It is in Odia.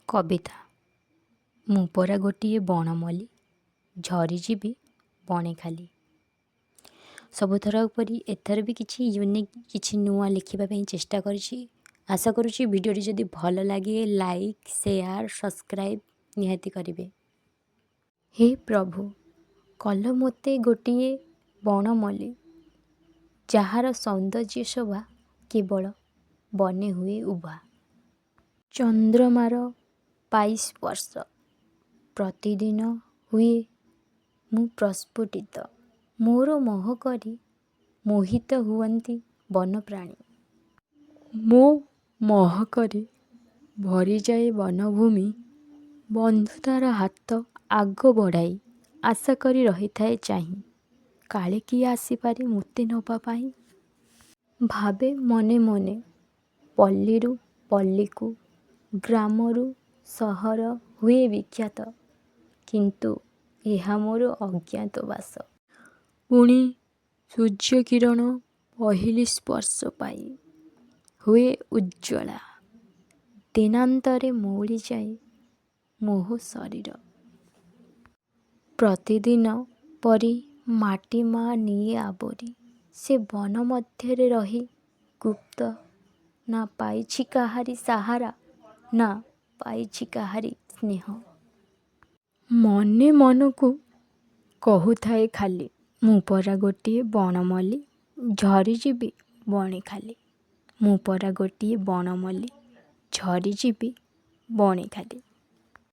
କବିତା। ମୁଁ ପରା ଗୋଟିଏ ବଣମଲ୍ଲି, ଝରିଯିବି ବଣେ ଖାଲି। ସବୁଥର ପରି ଏଥର ବି କିଛି ୟୁନିକ୍, କିଛି ନୂଆ ଲେଖିବା ପାଇଁ ଚେଷ୍ଟା କରିଛି। ଆଶା କରୁଛି ଭିଡ଼ିଓଟି ଯଦି ଭଲ ଲାଗେ ଲାଇକ୍, ସେୟାର, ସବସ୍କ୍ରାଇବ୍ ନିହାତି କରିବେ। ହେ ପ୍ରଭୁ, କଲ ମୋତେ ଗୋଟିଏ ବଣମଲ୍ଲି, ଯାହାର ସୌନ୍ଦର୍ଯ୍ୟ ଶୋଭା କେବଳ ବନେ ହୁଏ ଉଭା। ଚନ୍ଦ୍ରମାର 22 ବର୍ଷ ପ୍ରତିଦିନ ହୁଏ ମୁଁ ପ୍ରସ୍ଫୁଟିତ, ମୋର ମହକରେ ମୋହିତ ହୁଅନ୍ତି ବନପ୍ରାଣୀ। ମୋ ମହକରେ ଭରିଯାଏ ବନଭୂମି, ବନ୍ଧୁତାର ହାତ ଆଗ ବଢ଼ାଇ ଆଶା କରି ରହିଥାଏ ଚାହିଁ, କାଳେ କିଏ ଆସିପାରେ ମୋତେ ନେବା ପାଇଁ। ଭାବେ ମନେ ମନେ ପଲ୍ଲୀରୁ ପଲ୍ଲୀକୁ, ଗ୍ରାମରୁ ସହର ହୁଏ ବିଖ୍ୟାତ, କିନ୍ତୁ ଏହା ମୋର ଅଜ୍ଞାତବାସ। ପୁଣି ସୂର୍ଯ୍ୟକିରଣ ପହିଲି ସ୍ପର୍ଶ ପାଇ ହୁଏ ଉଜ୍ଜ୍ୱଳା, ଦିନାନ୍ତରେ ମଉଳିଯାଏ ମୋହ ଶରୀର। ପ୍ରତିଦିନ ପରି ମାଟି ମା ନିଏ ଆବୋରି, ସେ ବନ ମଧ୍ୟରେ ରହି ଗୁପ୍ତ, ନା ପାଇଛି କାହାରି ସାହାରା, ନା ପାଇଛି କାହାରି ସ୍ନେହ। ମନେ ମନକୁ କହୁଥାଏ ଖାଲି, ମୁଁ ପରା ଗୋଟିଏ ବଣମଲ୍ଲି, ଝରିଯିବି ବଣେ ଖାଲି। ମୁଁ ପରା ଗୋଟିଏ ବଣମଲ୍ଲି, ଝରିଯିବି ବଣେ ଖାଲି।